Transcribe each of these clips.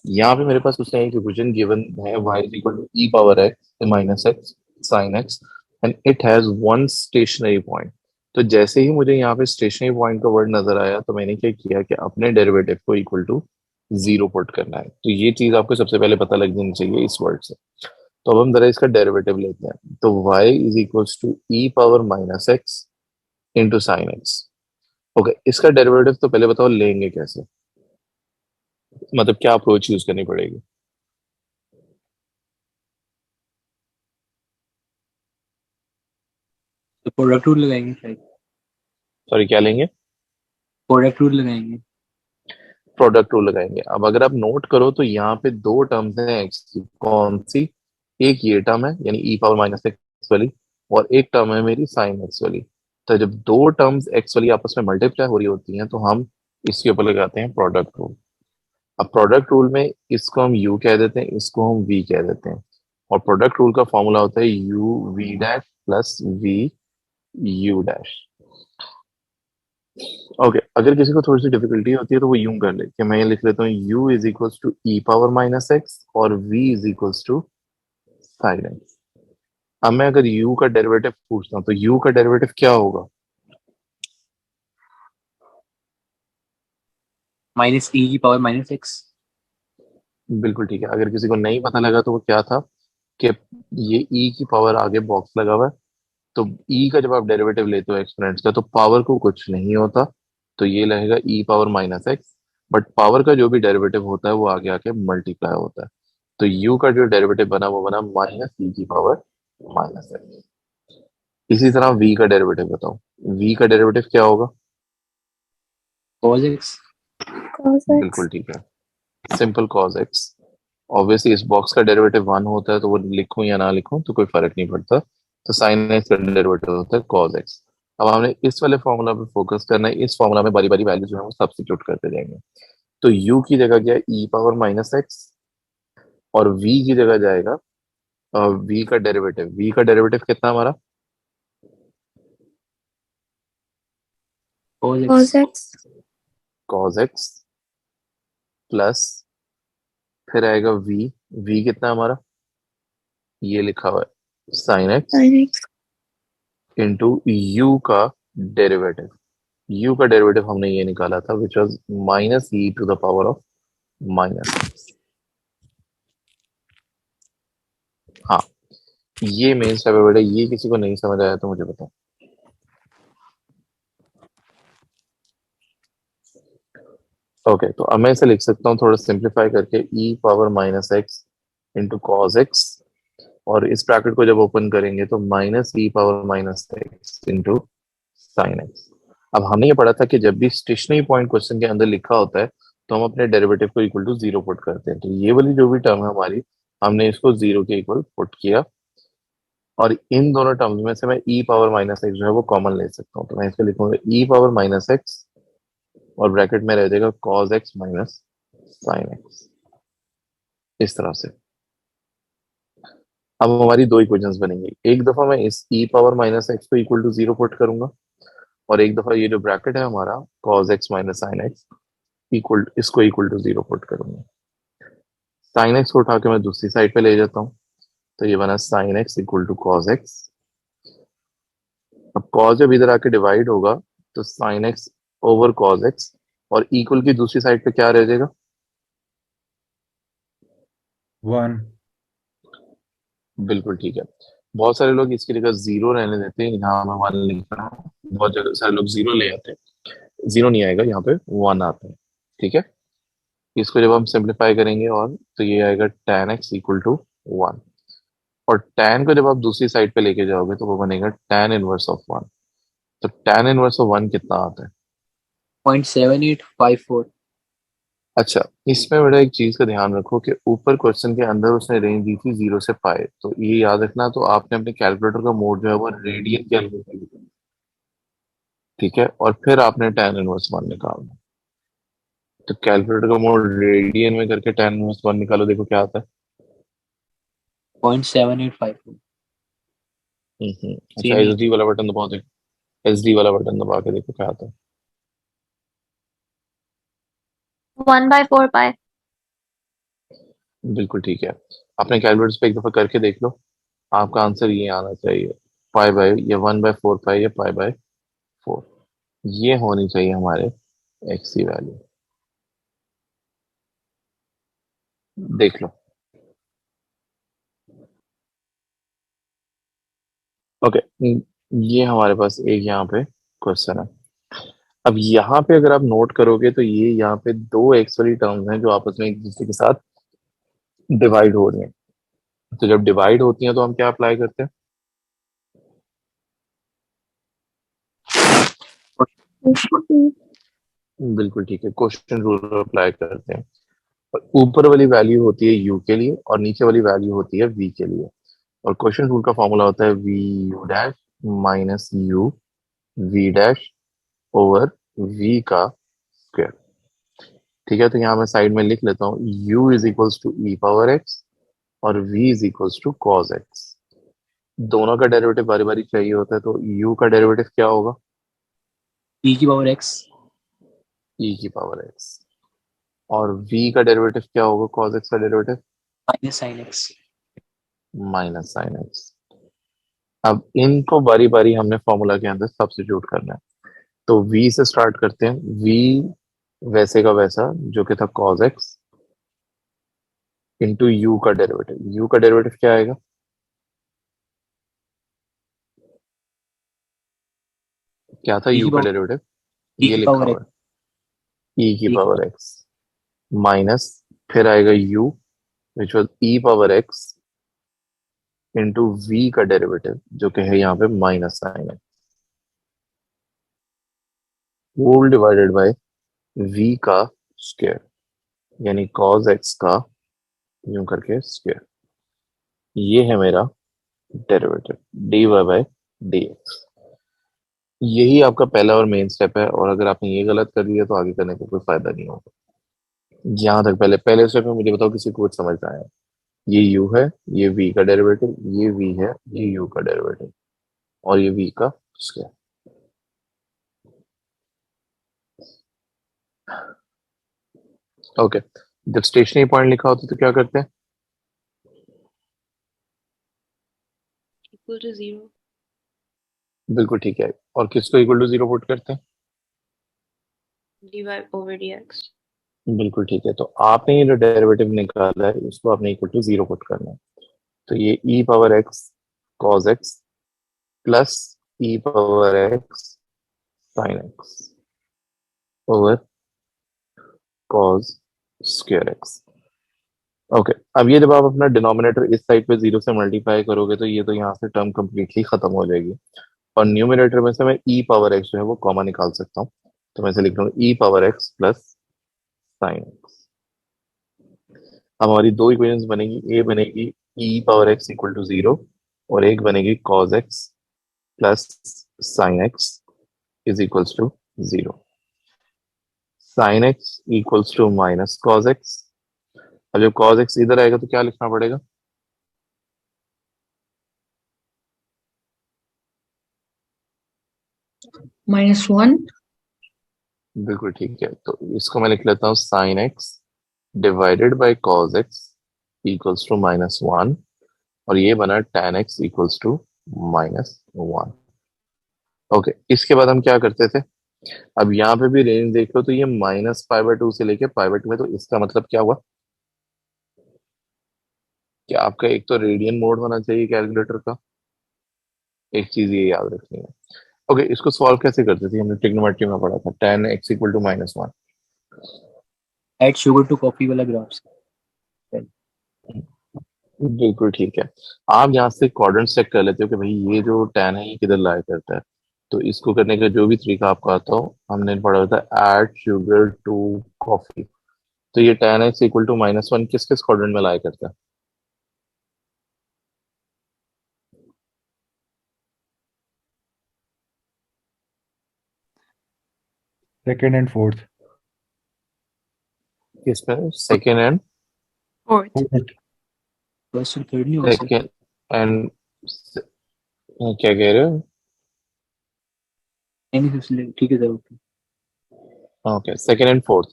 यहाँ पे मेरे पास उसने एक इक्वेशन गिवन है y is equal to e power x minus x sine x and it has one stationary point. तो जैसे ही मुझे यहाँ पे स्टेशनरी पॉइंट का वर्ड नजर आया तो मैंने क्या किया कि अपने डेरिवेटिव को इक्वल टू जीरो पुट करना है। तो ये चीज आपको सबसे पहले पता लग जानी चाहिए इस वर्ड से। तो अब हम जरा इसका डेरिवेटिव लेते हैं। तो y is equal to e power minus x into sine x. Okay, इसका डेरिवेटिव तो पहले बताओ लेंगे कैसे, मतलब क्या अप्रोच यूज करनी पड़ेगी। तो प्रोडक्ट रूल लगाएंगे शायद। सॉरी, क्या लेंगे? प्रोडक्ट रूल लगाएंगे। प्रोडक्ट रूल लगाएंगे। अब अगर आप नोट करो तो यहाँ पे दो टर्म्स हैं एक्स की, कौन सी? एक ये टर्म है यानी ई पावर माइनस एक्स वाली, और एक टर्म है मेरी साइन एक्स वाली। तो जब दो टर्म्स एक्स वाली आपस में मल्टीप्लाई हो रही होती हैं तो हम इसके ऊपर लगाते हैं प्रोडक्ट रूल। अब प्रोडक्ट रूल में इसको हम यू कह देते हैं, इसको हम वी कह देते हैं। और प्रोडक्ट रूल का फॉर्मूला होता है u v dash plus v u dash. Okay, अगर किसी को थोड़ी सी डिफिकल्टी होती है तो वो यूं कर ले कि मैं ये लिख लेता हूँ u is equals to e power minus x और v is equals to sine x. अब मैं अगर u का डेरिवेटिव पूछता हूँ तो u का डेरिवेटिव क्या होगा? माइनस ई की पावर माइनस एक्स। बिल्कुल ठीक है। अगर किसी को नहीं पता लगा तो वो क्या था कि ये e की पावर आगे बॉक्स लगा हुआ है, तो e का जब आप डेरिवेटिव लेते हो एक्सपोनेंट्स का तो पावर को कुछ नहीं होता, तो ये लगेगा e power minus x. But power का जो भी डेरिवेटिव होता है वो आगे आके मल्टीप्लाई होता है। तो u का जो डेरिवेटिव बना वो बना माइनस ई की पावर माइनस एक्स। इसी तरह v का डेरिवेटिव बताओ, v का डेरिवेटिव क्या होगा? Cos x. cos बिल्कुल x ठीक है, सिंपल cos x। ऑब्वियसली इस बॉक्स का डेरिवेटिव वन होता है तो वो लिखूं या ना लिखूं तो कोई फर्क नहीं पड़ता। तो साइन एक्स का डेरिवेटिव होता है cos x। अब हमने इस वाले फॉर्मूला पे फोकस करना है। इस फॉर्मूला में बारी बारी वैल्यू जो है वो सब्स्टिट्यूट करते जाएंगे। तो u की जगह क्या है? ई पावर माइनस एक्स, और v की जगह जाएगा v का डेरिवेटिव। v का डेरिवेटिव कितना हमारा? Cos x. cos x cos x plus फिर आएगा v। v कितना हमारा? ये लिखा हुआ है sine x sin x into u का डेरिवेटिव। u का डेरिवेटिव हमने ये निकाला था which was minus e to the power of minus x. हाँ, ये मेन स्टेप है बेटा। ये किसी को नहीं समझ आया तो मुझे बताओ। ओके, तो अब मैं इसे लिख सकता हूँ थोड़ा सिंप्लीफाई करके e power minus x into cos x, और इस ब्रैकेट को जब ओपन करेंगे तो minus e power minus x into sine x. अब हमने ये पढ़ा था कि जब भी स्टेशनरी पॉइंट क्वेश्चन के अंदर लिखा होता है तो हम अपने डेरिवेटिव को इक्वल टू जीरो पुट करते हैं। तो ये वाली जो भी टर्म है हमारी, हमने इसको जीरो के इक्वल पुट किया, और इन दोनों टर्म्स में से मैं ई पावर माइनस एक्स जो है वो कॉमन ले सकता हूँ। तो मैं इसको लिखूंगा ई पावर माइनस एक्स और ब्रैकेट में रह जाएगा cos x minus sine x, इस तरह से। अब हमारी दो इक्वेशंस बनेंगी। एक दफा मैं इस ई पावर माइनस एक्स को इक्वल टू जीरो पुट करूंगा, और एक दफा ये जो ब्रैकेट है हमारा cos x minus sine x equal, इसको इक्वल टू जीरो पुट करूंगा। साइन एक्स को उठा के मैं दूसरी साइड पे ले जाता हूँ, तो ये बना sine x equal to cos x. अब कॉस जब इधर आके डिवाइड होगा तो sine x over cos x, और इक्वल की दूसरी साइड पे क्या रह जाएगा? वन। बिल्कुल ठीक है। बहुत सारे लोग इसकी जगह जीरो रहने देते हैं, यहाँ मैं वन लिख रहा हूँ। बहुत जगह सारे लोग जीरो ले आते हैं, जीरो नहीं आएगा यहाँ पे, वन आता है। ठीक है, इसको जब हम सिंप्लीफाई करेंगे और तो ये आएगा tan x equal to one, और tan को जब आप दूसरी साइड पे लेके जाओगे तो वो बनेगा tan इनवर्स ऑफ वन। तो tan इनवर्स ऑफ वन कितना आता है? 0.7854। अच्छा, इसमें बड़ा एक चीज का ध्यान रखो कि ऊपर क्वेश्चन के अंदर उसने रेंज दी थी जीरो से पाई, तो ये याद रखना। तो आपने अपने कैलकुलेटर का मोड जो है वो रेडियन कैलकुलेटर लिखना, ठीक है, और फिर आपने tan इनवर्स वन निकालना। तो कैलकुलेटर का मोड रेडियन में करके tan इनवर्स वन निकालो, देखो क्या आता है। 0.7854। अच्छा, सेम ही एस है। डी वाला बटन दबाओ, देखो एस डी वाला बटन दबा के देखो क्या आता है। 1/4 pi बिल्कुल ठीक है। अपने कैलकुलेटर्स पे एक दफा करके देख लो, आपका आंसर ये आना चाहिए। पाई बाय ये 1/4 पाई या पाई/4, ये होनी चाहिए हमारे एक्स की वैल्यू। देख लो। ओके, ये हमारे पास एक यहाँ पे क्वेश्चन है। अब यहाँ पे अगर आप नोट करोगे तो ये यहाँ पे दो एक्स वाली टर्म्स हैं जो आपस में एक दूसरे के साथ डिवाइड हो रही हैं। तो जब डिवाइड होती हैं तो हम क्या अप्लाई करते हैं? बिल्कुल ठीक है, क्वेश्चन रूल अप्लाई करते हैं। और ऊपर वाली वैल्यू होती है यू के लिए और नीचे वाली वैल्यू होती है वी के लिए। और क्वेश्चन रूल का फॉर्मूला होता है v u dash minus u v dash over v का स्क्वायर। ठीक है, तो यहाँ मैं साइड में लिख लेता हूँ u is equals to e power x और v is equals to cos x. दोनों का डेरिवेटिव बारी बारी चाहिए होता है, तो u का डेरिवेटिव क्या होगा? ई की पावर एक्स e की पावर x। और v का डेरिवेटिव क्या होगा? cos x का derivative minus sine x. Minus sine x। अब इनको बारी बारी हमने फॉर्मूला के अंदर सब्स्टिट्यूट करना है। तो v से स्टार्ट करते हैं। v वैसे का वैसा जो कि था cos x इंटू u का डेरिवेटिव। u का डेरिवेटिव क्या आएगा? क्या था ई u की का पावर डेरिवेटिव? ई ये की लिखा पावर हुआ एक्स। है e की ई की पावर पावर x माइनस, फिर आएगा u which was e power x into v का डेरिवेटिव जो कि है यहाँ पे माइनस साइन है, होल डिवाइडेड बाय v का स्क्वायर, यानी cos x का यूं करके स्क्वायर। ये है मेरा डेरिवेटिव dy बाय dx। यही आपका पहला और मेन स्टेप है, और अगर आपने ये गलत कर दिया तो आगे करने का कोई फायदा नहीं होगा। यहाँ तक पहले पहले स्टेप में मुझे बताओ किसी को कुछ समझ में आया? ये u है, ये v का डेरिवेटिव, ये v है, ये u का डेरिवेटिव और ये v का स्क्वायर। ओके, जब स्टेशनरी पॉइंट लिखा होता है तो क्या करते हैं? equal to 0 बिल्कुल ठीक है, और किसको इक्वल टू जीरो पुट करते हैं? dy over dx. बिल्कुल ठीक है, तो आपने ये जो डेरिवेटिव निकाला है उसको आपने इक्वल टू जीरो पुट करना है। तो ये e power x cos x plus e power x sine x over cos square x. Okay, अब ये जब आप अपना डिनोमिनेटर इस साइड पे जीरो से मल्टीप्लाई करोगे तो ये तो यहाँ से टर्म कंप्लीटली खत्म हो जाएगी, और न्यूमिनेटर में से मैं ई पावर एक्स जो है वो कॉमन निकाल सकता हूँ। तो मैं इसे लिख रहा हूँ e power x plus sine x. अब हमारी दो इक्वेशंस बनेगी, ए बनेगी e power x equal to zero और एक बनेगी cos x plus sine x is equals to zero. Sine x equals to minus cos x. अब जब कॉज एक्स इधर आएगा तो क्या लिखना पड़ेगा? -1 बिल्कुल ठीक है, तो इसको मैं लिख लेता हूँ sine x divided by cos x equals to -1, और ये बना tan x equals to -1। Okay, इसके बाद हम क्या करते थे? अब यहाँ पे भी रेंज देख लो, तो ये -π/2 से लेके π/2 में, तो इसका मतलब क्या हुआ कि आपका एक तो रेडियन मोड होना चाहिए कैलकुलेटर का, एक चीज ये याद रखनी है। ओके, इसको सॉल्व कैसे करते थे? हमने ट्रिग्नोमेट्री में पढ़ा था tan x equal to -1। Add sugar to coffee वाला ग्राफ। बिल्कुल ठीक है, आप यहाँ से क्वाड्रेंट चेक कर लेते हो कि भाई ये जो tan है ये किधर लाई करता है। तो इसको करने का जो भी तरीका आपको आता हो, हमने पढ़ा था ऐड शुगर टू कॉफी। तो ये tan एक्स इक्वल टू -1 किस किस क्वाड्रेंट में लाई करता है? Second and fourth. किसमें? Second and Fourth. फर्स्ट और थर्ड नहीं हो सकता। सेकेंड एंड क्या कह रहे हो? नहीं, ठीक है sir, okay. Okay, second and fourth.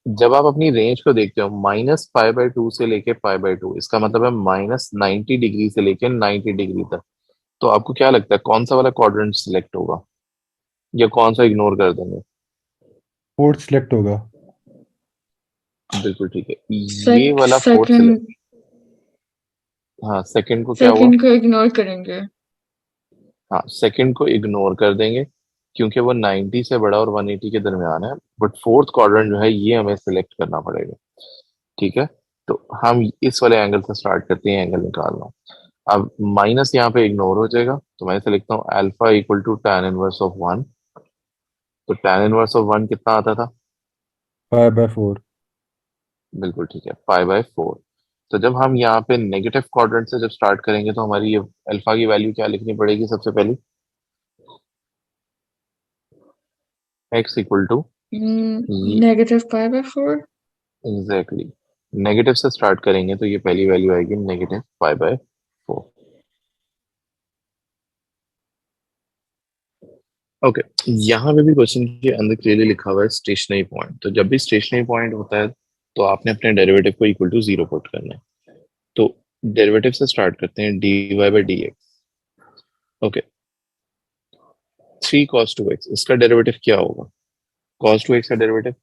जब आप अपनी रेंज को देखते हो -π/2 से लेके π/2, इसका मतलब है -90 डिग्री से लेके 90 डिग्री तक, तो आपको क्या लगता है कौन सा वाला क्वाड्रेंट सिलेक्ट होगा या कौन सा इग्नोर कर देंगे? फोर्थ सिलेक्ट होगा। बिल्कुल ठीक है, ये वाला फोर्थ सेकंड सिलेक्ट। हाँ, सेकंड को क्या हुआ? सेकंड को इग्नोर करेंगे। हाँ, सेकंड को इग्नोर कर देंगे क्योंकि वो 90 से बड़ा और 180 के दरमियान है, बट फोर्थ क्वाड्रेंट जो है ये हमें सिलेक्ट करना पड़ेगा। ठीक है, तो हम इस वाले एंगल से स्टार्ट करते हैं एंगल निकालना। अब माइनस यहाँ पे इग्नोर हो जाएगा, तो मैं इसे लिखता हूँ alpha equal to tan inverse of 1। तो tan इनवर्स ऑफ 1 कितना आता था? 5/4। बिल्कुल ठीक है, π/4। तो जब हम यहाँ पे नेगेटिव क्वाड्रेंट से जब स्टार्ट करेंगे तो हमारी ये अल्फा की वैल्यू क्या लिखनी पड़ेगी सबसे पहले? x equal to -π/4। Exactly, negative से स्टार्ट करेंगे तो ये पहली वैल्यू आएगी -π/4। ओके, यहाँ पे भी क्वेश्चन के अंदर क्लियरली लिखा हुआ है स्टेशनरी पॉइंट। तो जब भी स्टेशनरी पॉइंट होता है तो आपने अपने डेरिवेटिव को इक्वल टू 0 पुट करना है। तो डेरिवेटिव से स्टार्ट करते हैं, dy/dx। ओके, 3 cos 2x, इसका डेरिवेटिव क्या होगा? cos 2x का डेरिवेटिव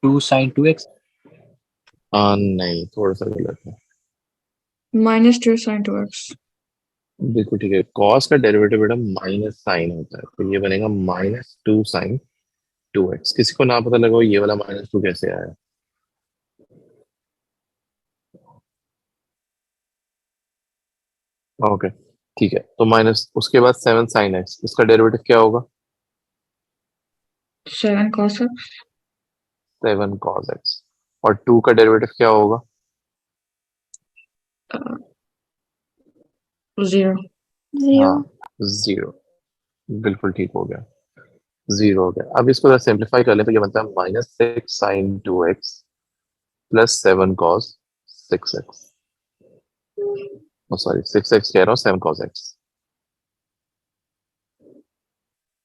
2 sin 2x। नहीं, थोड़ा सा गलत है। -2 sin 2x। बिल्कुल ठीक है, cos का डेरिवेटिव बेटा माइनस साइन होता है, तो ये बनेगा -2 sin 2x। किसी को ना पता लगा ये वाला -2 कैसे आया? ओके ठीक है, तो माइनस उसके बाद 7 sin x, इसका डेरिवेटिव क्या होगा? 7 cos x। 7 cos x। और 2 का डेरिवेटिव क्या होगा? 0। हाँ, 0। बिल्कुल ठीक हो गया, 0 हो गया। अब इसको सिंप्लीफाई कर लें तो ये बनता है -6 sin 2x plus 7 cos 6x। Sorry, 6x कह रहा हूँ, 7 cos x।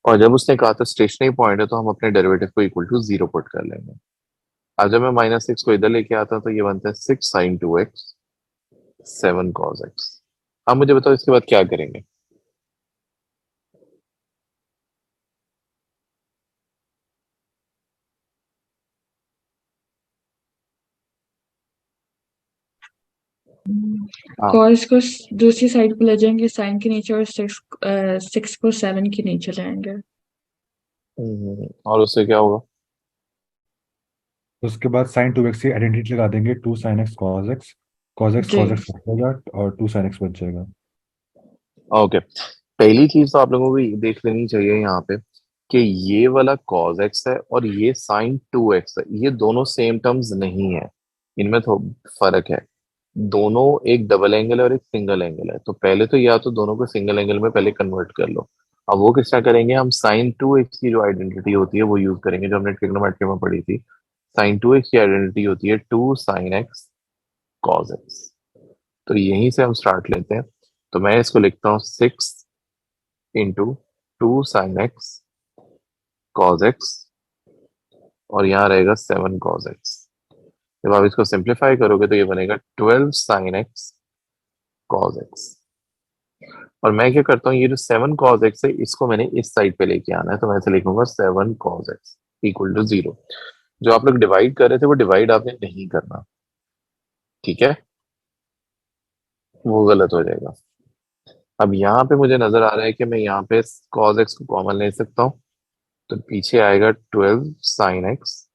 और जब उसने कहा था स्टेशनरी पॉइंट है तो हम अपने डेरिवेटिव को इक्वल टू 0 पुट कर लेंगे। अब जब मैं -6 को इधर लेके आता हूं तो ये बनता है 6 sin 2x 7 cos x। अब मुझे बताओ इसके बाद क्या करेंगे? हाँ, cos को दूसरी साइड पे ले जाएंगे साइन के नीचे, और 6 को 7 के नीचे लाएंगे। और उससे क्या होगा? उसके बाद sin 2x की आइडेंटिटी लगा देंगे, 2 sin x cos x। cos x जी। cos x कट जाएगा और 2 sin x बच जाएगा। ओके, पहली चीज तो आप लोगों को ये देख लेनी चाहिए यहाँ पे कि ये वाला cos x है और ये sin 2x है, ये दोनों सेम टर्म्स नहीं है, इनमें तो फर्क है। दोनों एक डबल एंगल है और एक सिंगल एंगल है, तो पहले तो या तो दोनों को सिंगल एंगल में पहले कन्वर्ट कर लो। अब वो किस तरह करेंगे? हम sin 2x की जो आइडेंटिटी होती है वो यूज करेंगे, जो हमने ट्रिग्नोमेट्री में पढ़ी थी। sin 2x की आइडेंटिटी होती है 2 sin x cos x। तो यहीं से हम स्टार्ट लेते हैं, तो मैं इसको लिखता हूँ 6 × 2 sin x cos x, और यहाँ रहेगा 7 cos x। जब आप इसको सिंप्लीफाई करोगे तो ये बनेगा 12 sin x cos x। और मैं क्या करता हूँ, ये जो 7 cos x है इसको मैंने इस साइड पे लेके आना है, तो मैं इसे लिखूंगा 7 cos x इक्वल टू 0। जो आप लोग डिवाइड कर रहे थे वो डिवाइड आपने नहीं करना, ठीक है, वो गलत हो जाएगा। अब यहाँ पे मुझे नजर आ रहा है कि मैं यहाँ पे cos x को कॉमन ले सकता हूँ, तो पीछे आएगा 12 sin x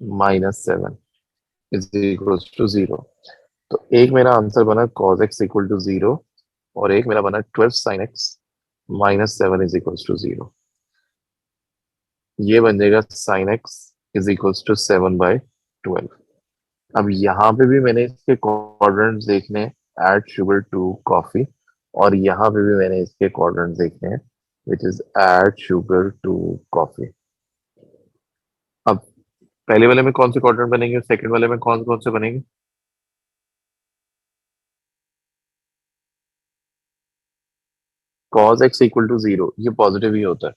-7 is equal to 0। तो एक मेरा आंसर बना cos x इक्वल टू 0, और एक मेरा बना 12 sin x -7 is equal to 0। ये बन जाएगा sin x is equal to 7/12। अब यहाँ पे भी मैंने इसके क्वाड्रेंट्स देखने हैं, ऐड शुगर टू कॉफी, और यहाँ पे भी मैंने इसके क्वाड्रेंट्स देखने हैं, which is add sugar to coffee. अब पहले वाले में कौन से क्वाड्रेंट बनेंगे, सेकंड वाले में कौन कौन से बनेंगे? cos x इक्वल टू 0, ये पॉजिटिव ही होता है,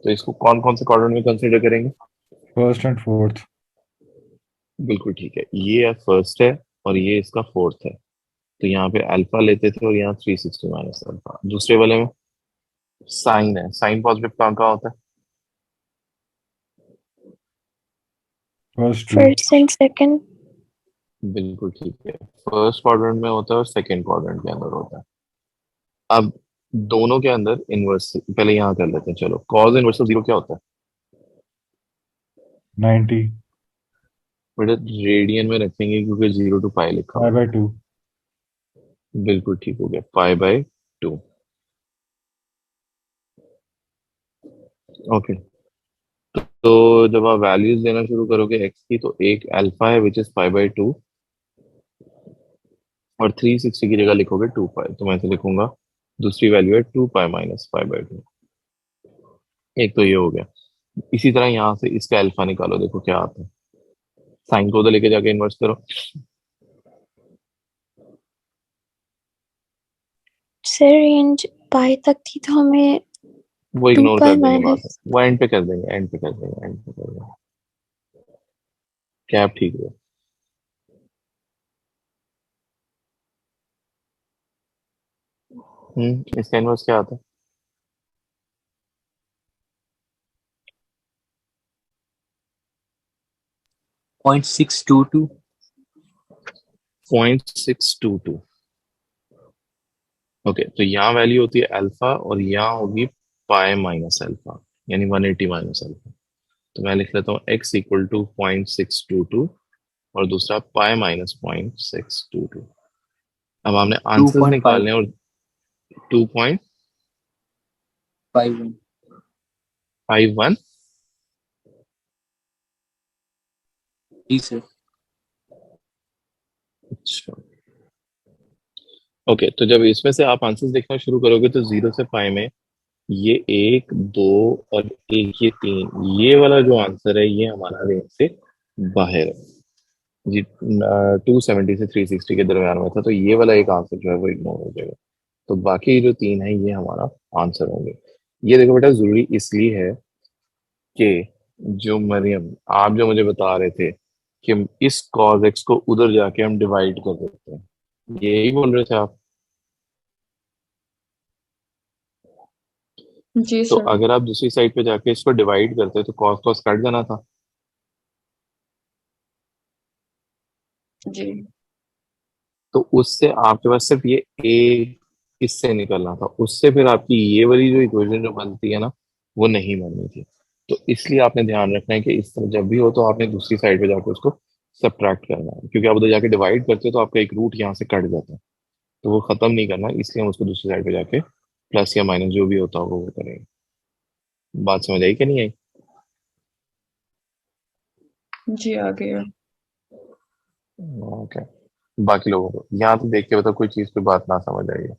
तो इसको कौन कौन से क्वाड्रेंट में कंसीडर करेंगे? First and fourth. बिल्कुल ठीक है, ये फर्स्ट है और ये इसका फोर्थ है, तो यहाँ पे अल्फा लेते थे और यहाँ 360 माइनस अल्फा। दूसरे वाले में साइन है, साइन पॉजिटिव कहाँ कहाँ होता है? First two. First and second. बिल्कुल ठीक है, फर्स्ट क्वाड्रेंट में होता है और सेकंड क्वाड्रेंट के अंदर होता है। अब दोनों के अंदर इनवर्स पहले यहाँ कर लेते हैं, चलो कॉस इनवर्स ऑफ 0 क्या होता है? 90 बेटा रेडियन में रखेंगे क्योंकि 0 to पाई लिखा हुआ 5/2। है। बिल्कुल ठीक हो गया, पाई/2। ओके, तो जब आप वैल्यूज देना शुरू करोगे x की, तो एक अल्फा है विच इज पाई/2 और 360 की जगह लिखोगे 2 पाई, तो मैं ऐसे लिखूंगा दूसरी वैल्यू है 2 पाई माइनस पाई/2। एक तो ये हो गया। इसी तरह यहाँ से इसका अल्फा निकालो, देखो क्या आता है। साइन को उधर लेके जाके इन्वर्स करो। सर रेंज पाई तक थी तो हमें वो 2 इग्नोर पाई कर देंगे बाद में, माइनस वो एंड पे कर देंगे, एंड पे कर देंगे, एंड पे कर देंगे। क्या आप ठीक है? इसका इन्वर्स क्या आता है? 0.622. 0.622। ओके, तो यहाँ वैल्यू होती है अल्फा और यहाँ होगी पाई माइनस अल्फा, यानी 180 माइनस अल्फा। तो मैं लिख लेता हूँ x इक्वल टू 0.622 और दूसरा पाई माइनस 0.622। अब हमने आंसर्स 2.5. निकालने और 2.51। 51. जी सर. अच्छा, ओके, तो जब इसमें से आप आंसर्स देखना शुरू करोगे तो 0 से पाई में ये 1 2 और एक ये 3, ये वाला जो आंसर है ये हमारा रेंज से बाहर है जी। 270 से 360 के दरम्यान में था, तो ये वाला एक आंसर जो है वो इग्नोर हो जाएगा। तो बाकी जो 3 है ये हमारा आंसर होंगे। ये देखो बेटा, जरूरी इसलिए है कि जो मरियम आप जो मुझे बता रहे थे कि इस cos x को उधर जाके हम डिवाइड कर देते हैं, यही बोल रहे थे आप। जी तो सर। अगर आप दूसरी साइड पे जाके इसको डिवाइड करते तो cos cos कट जाना था। जी तो उससे आपके पास सिर्फ ये a इससे निकलना था, उससे फिर आपकी ये वाली जो इक्वेशन जो बनती है ना, वो नहीं बननी थी। तो इसलिए आपने ध्यान रखना है कि इस तरह जब भी हो तो आपने दूसरी साइड पे जाके उसको सब्ट्रैक्ट करना है, क्योंकि आप उधर जाके डिवाइड करते हो तो आपका एक रूट यहाँ से कट जाता है, तो वो खत्म नहीं करना, इसलिए हम उसको दूसरी साइड पे जाके प्लस या माइनस जो भी होता होगा वो करेंगे। बात समझ आई कि नहीं आई? जी आ गया। ओके, बाकी लोगों को यहाँ तो देख के बताओ कोई चीज पे बात ना समझ आई है।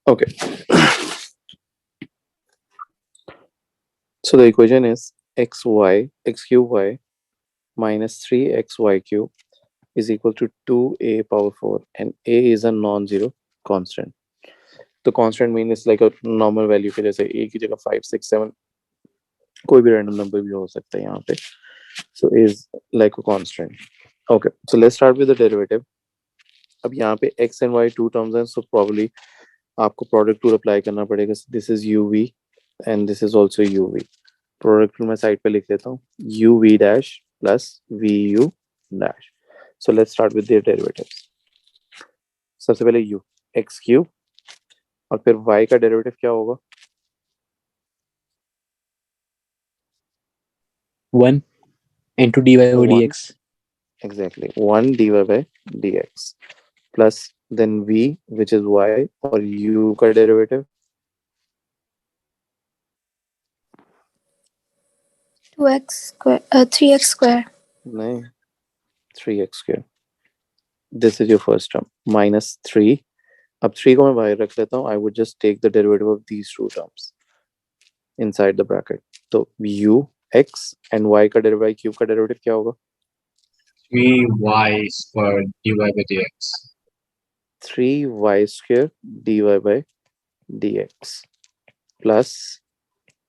Okay. So the equation is x cube y minus 3xy cube is equal to 2a power 4, and a is a non-zero constant. तो constant mean is like a normal value के जैसे a की जगह 5 6 7 कोई भी random number भी हो सकता है यहाँ पे. So a is like a constant. Okay, so let's start with the derivative. अब यहाँ पे x and y two terms हैं, so probably आपको product rule apply करना पड़ेगा. This is uv and this is also uv. Product मैं side पे लिख लेता हूँ u v dash plus v u dash. So let's start with their derivatives. सबसे पहले u x क्यूब और फिर y का डेरिवेटिव क्या होगा? 1 into dy over 1, dx. Exactly 1 dy by dx plus then v which is y और u का derivative 2x square 3x square. नहीं 3x square. This is your first term minus 3. अब 3 को मैं बाहर रख लेता हूँ. I would just take the derivative of these two terms inside the bracket. तो u x एंड y का डेरिवेटिव, क्यूब का डेरिवेटिव क्या होगा? 3y squared dy by dx. 3y square dy by dx plus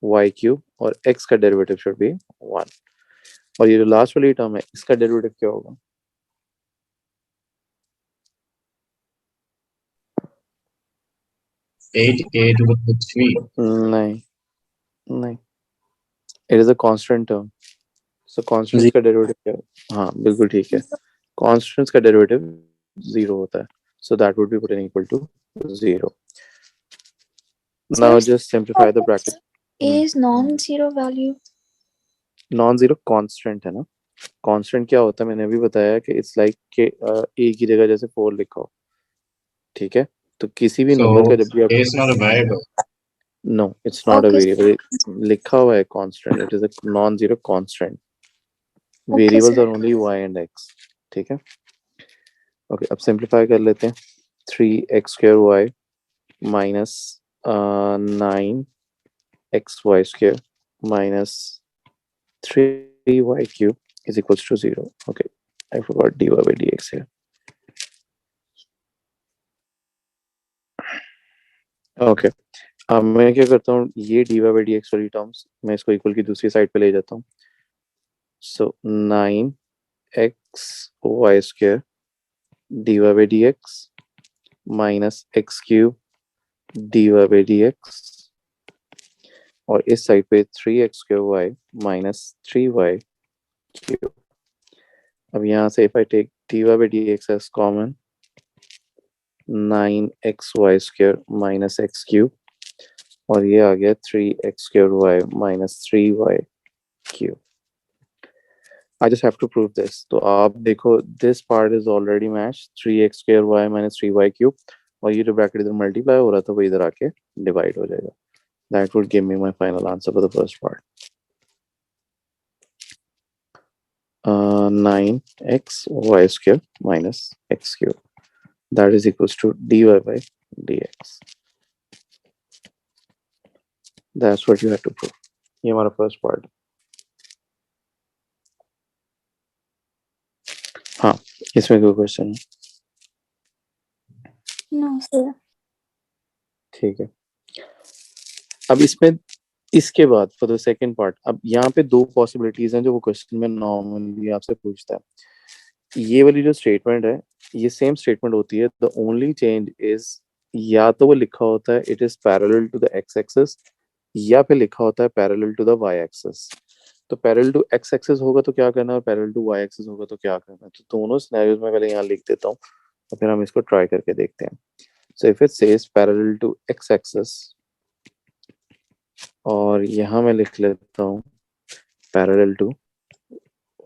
y cube और x का derivative should be 1 और ये जो लास्ट वाली टर्म है इसका डेरिवेटिव क्या होगा 8a to the power 3. नहीं नहीं it is a constant term so constants का डेरिवेटिव क्या है हाँ बिल्कुल ठीक है कांस्टेंट्स का डेरिवेटिव 0 होता है so that would be put in equal to 0 now just simplify the bracket A is non-zero value. Non zero constant है ना कांस्टेंट क्या होता है मैंने अभी बताया कि इट्स लाइक के ए की जगह जैसे 4 लिखा हो ठीक है तो किसी भी नंबर का So जब भी a आप is not a variable. No it's not a Okay, variable लिखा हुआ है constant it is a non zero constant Okay, variables sir. Are only y and x ठीक है ओके अब सिंप्लीफाई कर लेते हैं 3x square y minus 9xy square minus 3y cube is equals to 0 okay I forgot dy by dx here okay अब मैं क्या करता हूँ ये dy by dx वाली टर्म्स मैं इसको इक्वल की दूसरी साइड पे ले जाता हूँ so 9x y square dy by dx minus x cube dy by dx और इस साइड पे 3x square y minus 3y cube अब यहाँ से if I take dy by dx as common 9xy square minus x cube और ये आ गया 3x square y minus 3y cube I just have to prove this तो आप देखो this part is already matched 3x square y minus 3y cube और ये जो bracket इधर मल्टीप्लाई हो रहा था वो इधर आके डिवाइड हो जाएगा that would give me my final answer for the first part 9x y square minus x cube that is equals to dy by dx that's what you have to prove ये हमारा first part हाँ इसमें कोई question No, sir. ठीक है अब इसमें इसके बाद फॉर द सेकंड पार्ट अब यहाँ पे दो पॉसिबिलिटीज हैं जो वो क्वेश्चन में नॉर्मली आपसे पूछता है ये वाली जो स्टेटमेंट है ये सेम स्टेटमेंट होती है द ओनली चेंज इज या तो वो लिखा होता है it is parallel to the x axis या फिर लिखा होता है parallel to the y axis तो पैरेलल टू एक्स एक्सिस होगा तो क्या करना है और पैरेलल टू वाई एक्सिस होगा तो क्या करना है तो दोनों सिनेरियोज में पहले यहाँ लिख देता हूँ और फिर हम इसको ट्राई करके देखते हैं so if it says parallel to x axis और यहाँ मैं लिख लेता हूँ parallel to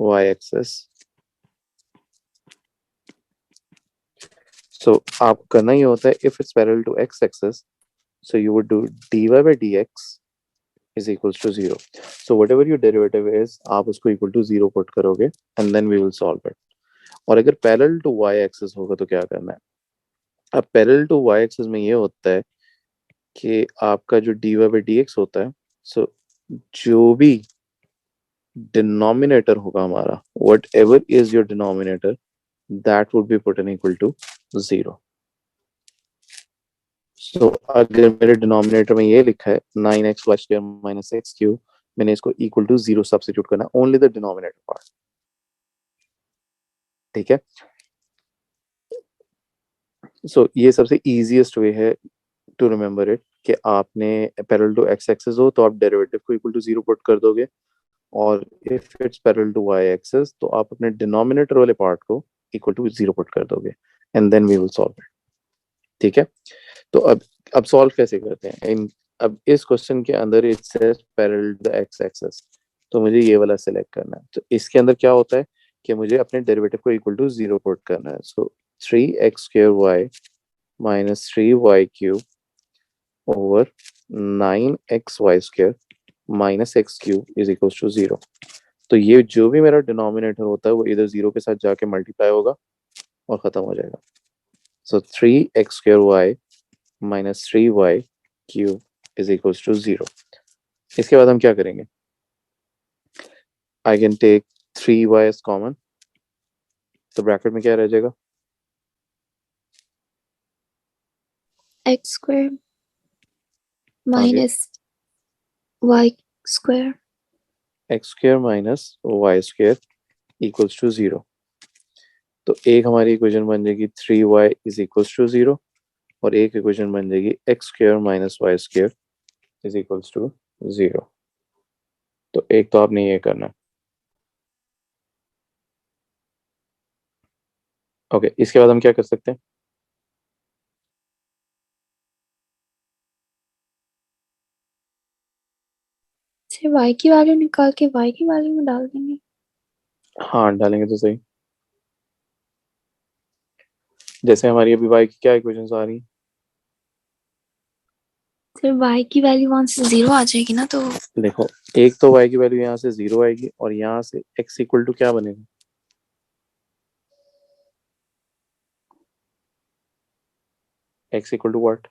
y axis so आपको करना ही होता है if it's parallel to x axis so you would do dy by dx is equals to 0 so whatever your derivative is आप उसको equal to 0 put करोगे and then we will solve it और अगर पैरेलल टू y एक्सिस होगा तो क्या करना है अब पैरेलल टू y एक्सिस में ये होता है कि आपका जो dy by dx होता है so जो भी डिनोमिनेटर होगा हमारा whatever is your denominator that would be put in equal to 0 so अगर मेरे डिनोमिनेटर में ये लिखा है 9x y square minus x cube मैंने इसको इक्वल टू 0 सब्स्टिट्यूट करना है ओनली द डिनोमिनेटर पार्ट ठीक है सो ये सबसे इजीएस्ट वे है टू रिमेम्बर इट कि आपने पैरेलल टू x एक्सिस हो तो आप डेरिवेटिव को इक्वल टू 0 पुट कर दोगे और if it's parallel to y axis तो आप अपने डिनोमिनेटर वाले पार्ट को इक्वल टू 0 पुट कर दोगे and then we will solve it ठीक है तो अब सॉल्व कैसे करते हैं अब इस क्वेश्चन के अंदर it says parallel to the x axis तो मुझे ये वाला सिलेक्ट करना है तो इसके अंदर क्या होता है कि मुझे अपने डेरिवेटिव को इक्वल टू 0 पुट करना है सो 3x square y minus 3y cube over 9xy square minus x cube is equals to 0 तो ये जो भी मेरा डिनोमिनेटर होता है वो इधर 0 के साथ जाके मल्टीप्लाई होगा और खत्म हो जाएगा so 3x square y minus 3y cube is equals to 0 इसके बाद हम क्या करेंगे I can take 3y as common तो ब्रैकेट में क्या रह जाएगा? x square आगे minus y square. X square minus y square equals to 0। तो एक हमारी इक्वेशन बन जाएगी 3y इज इक्वल्स टू 0 और एक इक्वेशन बन जाएगी x square minus y square is equals to 0। तो एक तो आपने ये करना है। ओके, इसके बाद हम क्या कर सकते हैं? से y की वैल्यू निकाल के y की वैल्यू में डाल देंगे। हाँ, डालेंगे तो सही। जैसे हमारी अभी y की क्या इक्वेशंस आ रही हैं? फिर y की वैल्यू वहां से 0 आ जाएगी ना, तो देखो, एक तो y की वैल्यू यहाँ से 0 आएगी और यहाँ से x इक्वल टू क्या बनेगा? x equal to what?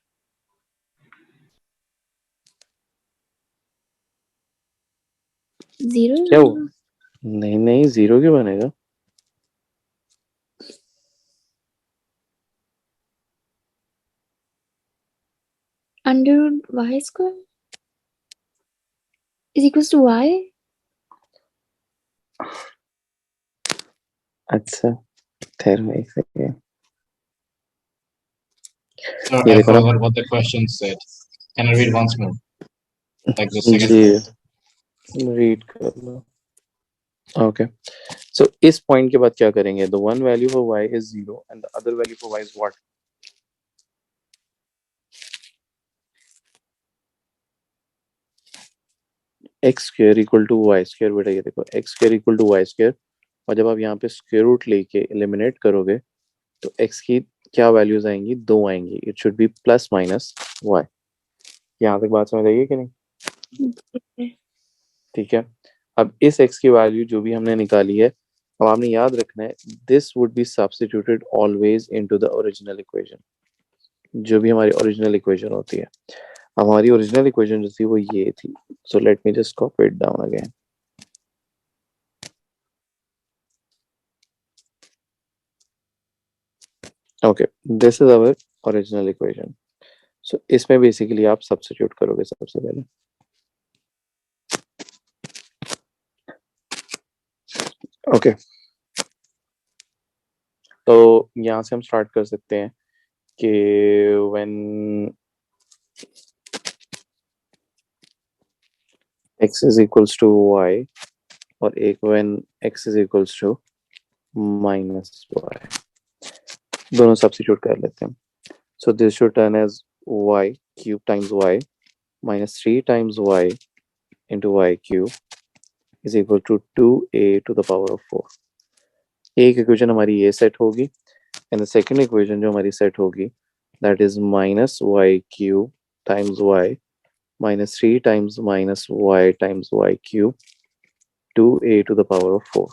0 क्या हुआ? नहीं नहीं, 0 क्यों बनेगा? Under y square is equals to y। अच्छा, ठहरो एक सेकेंड। Sir, ये I देखो ना, forgot what the question said. Can I read once more? Like the second जी part. रीड कर लो। ओके, सो इस पॉइंट के बाद क्या करेंगे? The one value for y is 0 and the other value for y is what? X square equal to y square. बेटा ये देखो, x square equal to y square, और जब आप यहाँ पे स्क्वायर रूट लेके एलिमिनेट करोगे तो x की क्या वैल्यूज आएंगी? 2 आएंगी। It should be plus minus y। यहाँ तक बात समझ आई है कि नहीं? ठीक है, अब इस x की वैल्यू जो भी हमने निकाली है, अब आपने याद रखना है this would be substituted always into the original equation. जो भी हमारी ओरिजिनल इक्वेशन होती है, हमारी ओरिजिनल इक्वेशन जो थी वो ये थी। So let me just copy it down again. Okay, this is our original equation. So इसमें बेसिकली आप सब्स्टिट्यूट करोगे सबसे पहले। ओके, तो यहाँ से हम स्टार्ट कर सकते हैं कि when x is equals to y और एक when x is equals to minus y, दोनों सब्स्टिट्यूट कर लेते हैं। So this should turn as y cube times y minus 3 times y into y cube is equal to 2a to the power of 4। एक equation हमारी ये set होगी and the second equation जो हमारी सेट होगी that is minus y cube times y minus 3 times minus y times y cube 2a to the power of 4।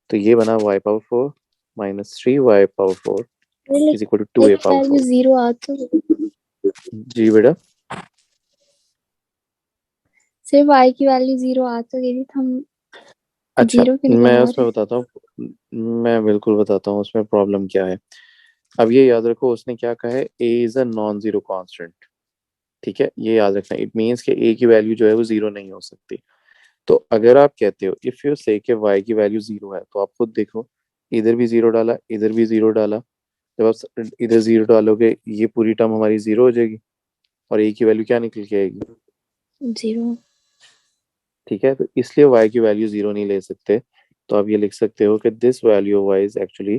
तो ये बना y power 4 minus 3y power 4 is equal to 2a power 4। 0 आ तो जी बेटा, सिर्फ y की वैल्यू 0 आ तो गई थी, तो हम अच्छा 0 क्यों मैं निकलवा उसमें रहे? बताता हूँ, मैं बिल्कुल बताता हूँ उसमें प्रॉब्लम क्या है। अब ये याद रखो, उसने क्या कहा है, a is a non zero constant. ठीक है, ये याद रखना। इट मींस कि a की वैल्यू जो है वो 0 नहीं हो सकती। तो अगर आप कहते हो इफ यू से कि y की वैल्यू 0 है, तो आप खुद देखो, इधर भी 0 डाला, इधर भी 0 डाला। जब आप इधर 0 डालोगे ये पूरी टर्म हमारी 0 हो जाएगी और a की वैल्यू क्या निकल के आएगी? 0। ठीक है, तो इसलिए y की वैल्यू 0 नहीं ले सकते। तो आप ये लिख सकते हो कि this value of y is actually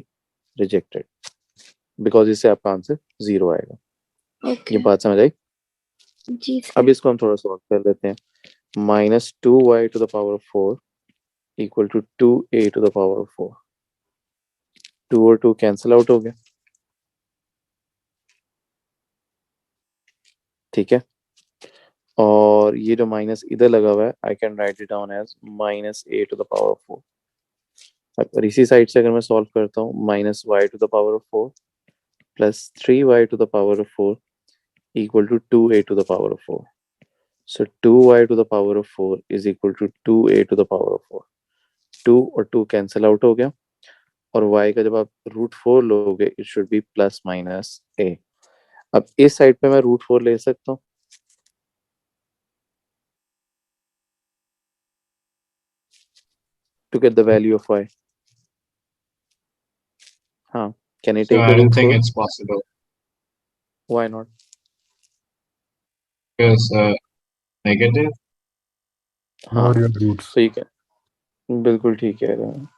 rejected because इससे आपका आंसर 0 आएगा। ओके ये बात समझ आई? जी अब सर। इसको हम थोड़ा सॉल्व कर लेते हैं। Minus 2y to the power of 4 equal to 2a to the power of 4। 2 और 2 कैंसिल आउट हो गया। ठीक है, और ये जो माइनस इधर लगा हुआ है, I can write it down as minus a to the power of 4। और इसी साइड से अगर मैं सॉल्व करता हूँ, minus y to the power of 4 plus 3y to the power of 4 equal to 2a to the power of 4. So 2y to the power of 4 is equal to 2a to the power of 4. 2 और 2 cancel out हो गया और y का जब आप √4 लोगे it should be plus minus a। अब इस साइड पे मैं √4 ले सकता हूँ to get the value of y। हाँ, can I So take I a don't think √4? it's possible Why not? because negative. हाँ, और your roots. तो ये क्या बिल्कुल ठीक कह रहे हैं।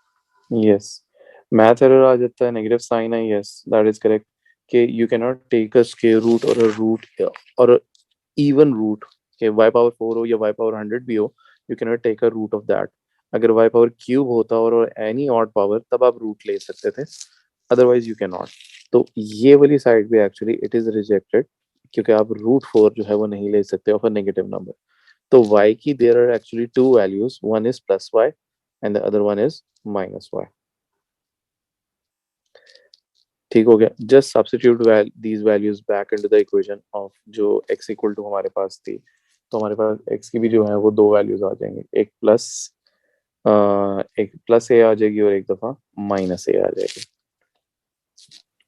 यस, मैथ एरर आ जाता है, नेगेटिव साइन है। यस, दैट इज करेक्ट कि you can not take a square root और अ रूट और इवन रूट के y पावर 4 हो या y पावर 100 भी हो, you can not take a root of that. अगर y पावर क्यूब होता और एनी ऑड पावर तब आप रूट ले सकते थे, अदरवाइज यू कैन नॉट। तो ये वाली साइड भी एक्चुअली इट इज रिजेक्टेड क्योंकि आप √4 जो है वो नहीं ले सकते ऑफ अ नेगेटिव नंबर। तो y की there are actually two values, one is plus y and the other one is minus y। ठीक हो गया। Just substitute these values back into the equation of जो x इक्वल टू हमारे पास थी। तो हमारे पास x की भी जो है वो दो वैल्यूज आ जाएंगे, एक प्लस a आ जाएगी और एक दफा माइनस a आ जाएगी।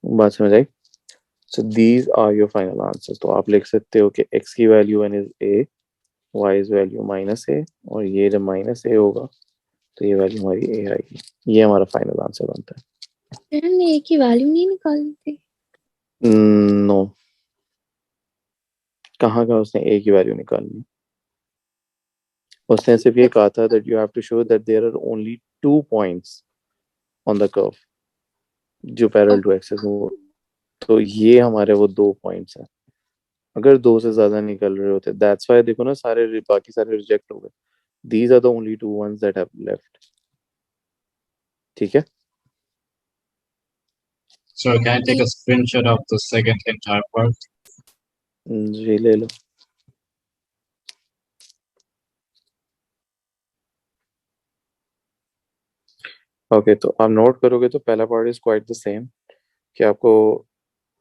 बात समझ आई? So these are your final answer. तो आप लिख सकते हो कि x की value n is a, y is value minus a, और ये जब माइनस a होगा तो ये वैल्यू हमारी a आएगी। ये हमारा फाइनल आंसर बनता है। मैंने एक की वैल्यू नहीं निकालनी थी। नो, कहाँ का उसने a की वैल्यू निकालनी? उसने सिर्फ ये कहा था that you have to show that there are only 2 points on the curve जो पैरेलल टू एक्सिस हो। तो ये हमारे वो 2 पॉइंट्स हैं। अगर 2 से ज्यादा निकल रहे होते, दैट्स व्हाई देखो ना सारे बाकी सारे रिजेक्ट हो गए। These are the only 2 ones that have left। ठीक है, So can I take a screenshot of the second entire part? जी ले लो। ओके, तो आप नोट करोगे तो पहला part is quite the same कि आपको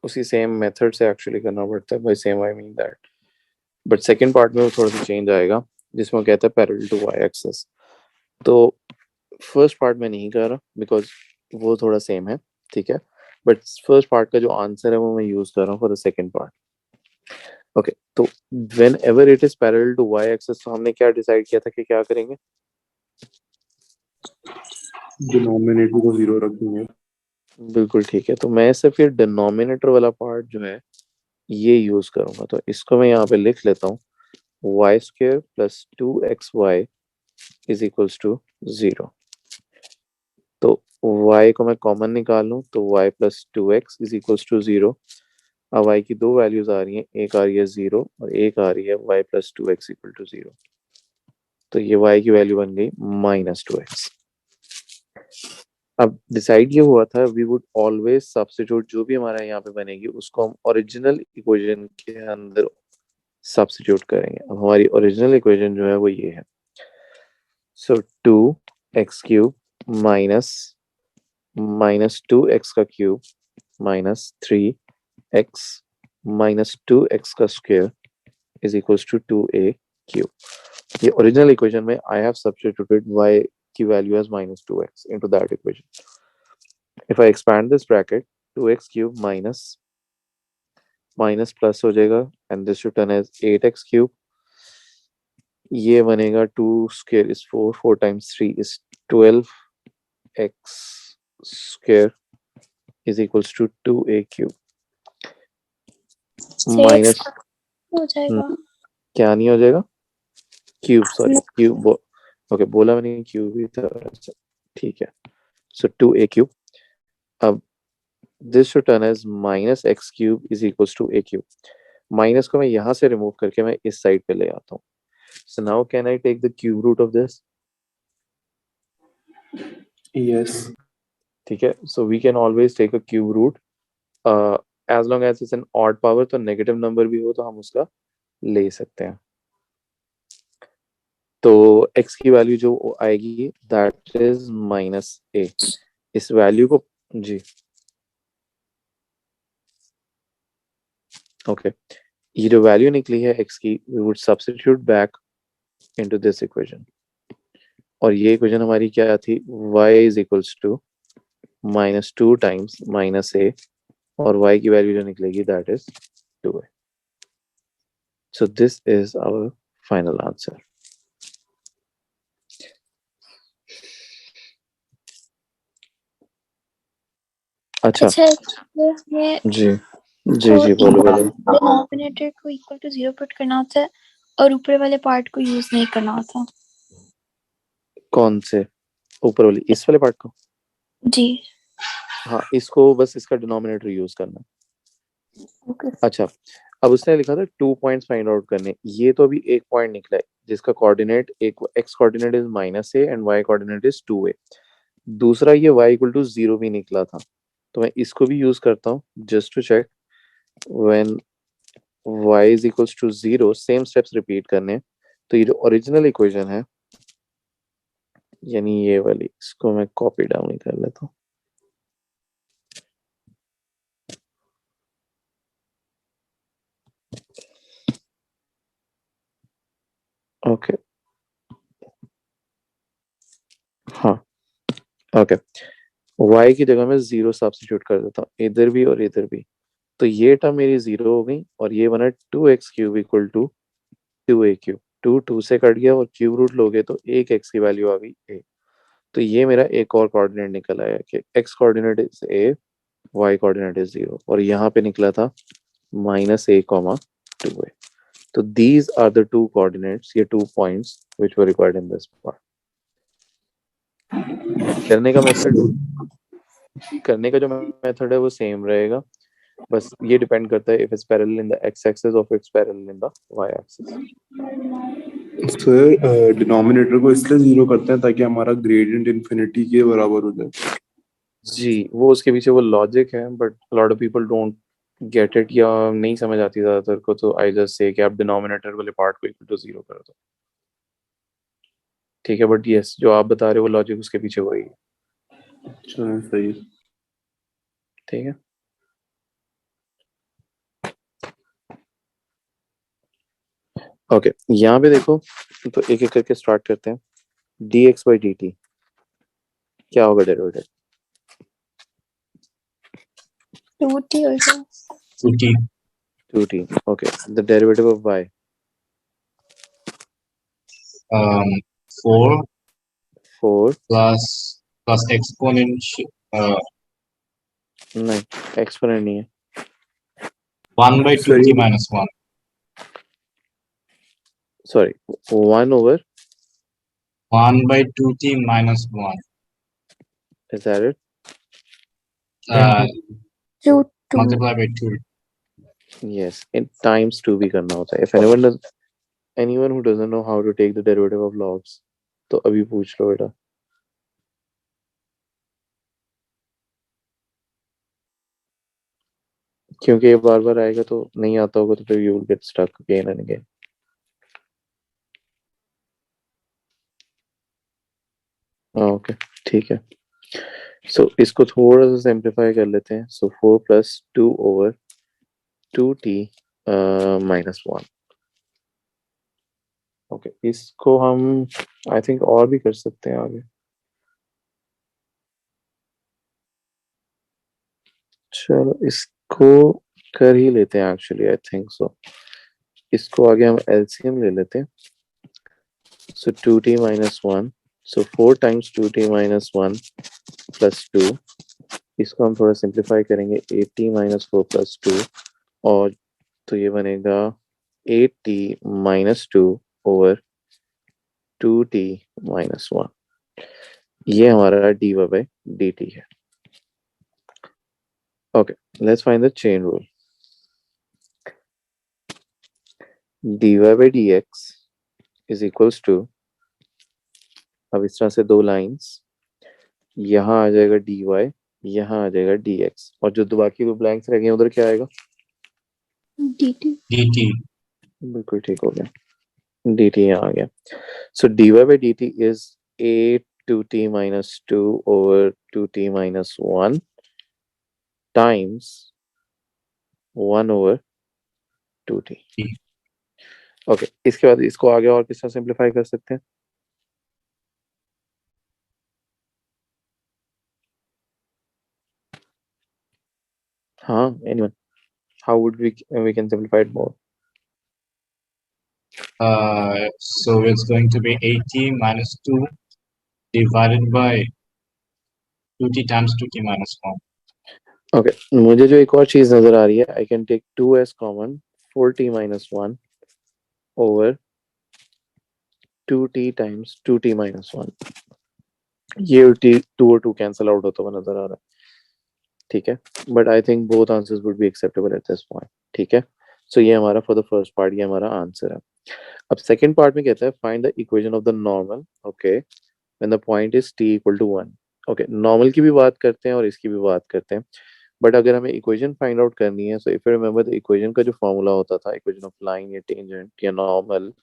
उसी सेम मेथड से एक्चुअली करना पड़ता है। By same I mean that, but second part में वो थोड़ा सा चेंज आएगा जिसमें वो कहता है पैरेलल टू वाई एक्सिस। तो फर्स्ट पार्ट में नहीं कर रहा बिकॉज वो थोड़ा सेम है, ठीक है। बट फर्स्ट पार्ट का जो आंसर है वो मैं यूज कर रहा हूँ for the second part. Okay, तो whenever it is parallel to Y axis, तो हमने क्या डिसाइड किया था कि क्या करेंगे? डिनोमिनेटर को 0 रखेंगे। बिल्कुल ठीक है। तो मैं सिर्फ फिर डिनोमिनेटर वाला पार्ट जो है ये यूज करूंगा। तो इसको मैं यहाँ पे लिख लेता हूँ, y² + 2xy is equals to 0। तो y को मैं कॉमन निकाल लूं तो y + 2x is equals to 0। अब y की दो वैल्यूज आ रही हैं, एक आ रही है 0 और एक आ रही है y + 2x इक्वल टू 0। तो ये y की वैल्यू बन गई -2x। अब डिसाइड ये हुआ था वी वुड ऑलवेज सब्स्टिट्यूट, जो भी हमारा यहाँ पे बनेगी उसको हम ओरिजिनल इक्वेशन के अंदर सब्स्टिट्यूट करेंगे। अब हमारी ओरिजिनल इक्वेशन जो है वो ये है। सो 2x³ -2x का क्यूब -3x -2x का square is equals to 2a³। ये ओरिजिनल इक्वेशन में आई हैव सब्स्टिट्यूटेड y की value as -2x into that equation. If I expand this bracket, 2x³ minus plus हो जाएगा and this should turn as 8x³। ये बनेगा 2 square is 4, 4 times 3 is 12x square is equals to 2a³ minus हो जाएगा। क्या नहीं हो जाएगा? Cube, sorry cube. ओके, बोला मैंने क्यूब ही था। ठीक है, सो 2a³। अब this should turn as -x³ is equals to a³। Minus को मैं यहाँ से रिमूव करके मैं इस साइड पे ले आता हूँ। So now can I take the cube root of this? Yes. ठीक है, so we can always take a cube root as long as it's an odd power. तो नेगेटिव नंबर भी हो तो हम उसका ले सकते हैं। तो x की वैल्यू जो आएगी दैट इज -a। इस वैल्यू को जी ओके, ये जो वैल्यू निकली है x की, we would substitute back into this equation. और ये इक्वेशन हमारी क्या थी? y is equals to -2 times -a और y की वैल्यू जो निकलेगी that is 2a. So this is our final answer. अच्छा अच्छा ये जी जी जी बोलो बोलो. डिनोमिनेटर को इक्वल टू 0 पुट करना होता है और ऊपर वाले पार्ट को यूज नहीं करना होता. कौन से ऊपर वाली इस वाले पार्ट को? जी. हाँ इसको बस इसका डिनोमिनेटर यूज करना है. ओके. अच्छा अब उसने लिखा था 2 पॉइंट्स फाइंड आउट करने. ये तो अभी एक पॉइंट निकला है जिसका कोऑर्डिनेट एक x coordinate is -a and y coordinate is 2a. दूसरा ये y इक्वल टू 0 भी निकला था तो मैं इसको भी यूज करता हूँ just to check. When y is equals to 0 same steps repeat करने. तो ये जो ओरिजिनल इक्वेशन है यानी ये वाली इसको मैं कॉपी डाउन ही कर लेता हूँ. ओके हाँ ओके y की जगह मैं 0 सब्स्टिट्यूट कर देता हूँ इधर भी और इधर भी. तो ये टर्म मेरी 0 हो गई और ये बना 2x cube equal to 2a cube. 2 से कट गया और क्यूब रूट लोगे तो एक x की वैल्यू आ गई a. तो ये मेरा एक और कोऑर्डिनेट निकल आया कि x coordinate is a y coordinate is 0 और यहाँ पे निकला था -a, 2a. तो these are the two coordinates, ये 2 points which were required in this part. करने का जो मेथड है वो सेम रहेगा बस ये डिपेंड करता है if it's parallel in the x axis or if it's parallel in the y axis. Sir denominator को इसलिए 0 करते हैं ताकि हमारा ग्रेडियंट इन्फिनिटी के बराबर हो जाए. जी वो उसके पीछे वो लॉजिक है but lot of people don't get it या नहीं समझ आती ज्यादातर को. तो आई जस्ट से कि आप डिनोमिनेटर वाले पार्ट को इक्वल टू 0 कर दो. ठीक है बट यस जो आप बता रहे हो वो लॉजिक उसके पीछे वही है. चलो सही है. ठीक है ओके यहाँ पे देखो तो एक एक करके स्टार्ट करते हैं. dx/dt क्या होगा derivative? 2t also. 2t 2t. okay the derivative of y? 4 4 plus exponent नहीं एक्सपोनेंट नहीं है. 1/2t minus 1. Sorry 1 over 1/2t minus 1. is that it? Uh, 2. multiplied by 2. yes in times 2 भी करना होता है. if anyone who doesn't know how to take the derivative of logs तो अभी पूछ लो बेटा. क्योंकि ये बार बार आएगा तो नहीं आता होगा तो फिर you will get stuck again and again. Okay ठीक है सो इसको थोड़ा सा सिंप्लीफाई कर लेते हैं. सो 4 + 2 over 2t - 1. ओके इसको हम आई थिंक और भी कर सकते हैं आगे. चलो इसको कर ही लेते हैं एक्चुअली आई थिंक सो. इसको आगे हम एलसीएम ले लेते हैं. सो 2t - 1 सो 4 times 2t - 1 + 2. इसको हम थोड़ा सिंप्लीफाई करेंगे 8t - 4 + 2 और तो ये बनेगा 8t - 2 over 2t - 1. ये हमारा dy/dt है. Okay, let's find the chain rule. dy/dx is equals to अब इस तरह से दो लाइंस यहाँ आ जाएगा dy यहाँ आ जाएगा dx और जो दो बाकी दो ब्लैंक्स रह गए उधर क्या आएगा? dt. dt. बिल्कुल ठीक हो गया. dt यहाँ आ गया. So dy/dt is 8 2t - 2 over 2t - 1 times 1 over 2t. Okay इसके बाद इसको आगे और किस तरह सिंप्लीफाई कर सकते हैं? हाँ, anyone. How would we can simplify it more? So it's going to be 80 minus 2 divided by 2t times 2t minus 1. Okay, मुझे जो एक और चीज नजर आ रही है, I can take 2 as common, 4t minus 1 over 2t times 2t minus 1. ये 2 और 2 कैंसिल आउट होता हुआ नजर आ रहा है, ठीक है, but I think both answers would be acceptable at this point, ठीक है. सो ये हमारा फॉर द फर्स्ट पार्ट ये हमारा आंसर है. अब सेकंड पार्ट में कहता है find the equation of the normal, okay, when the point is t equal to 1. Okay, normal की भी बात करते हैं और इसकी भी बात करते हैं, बट अगर हमें इक्वेशन फाइंड आउट करनी है, so if you remember the equation का जो फॉर्मूला होता था, इक्वेशन ऑफ लाइन या टेंजेंट या नॉर्मल,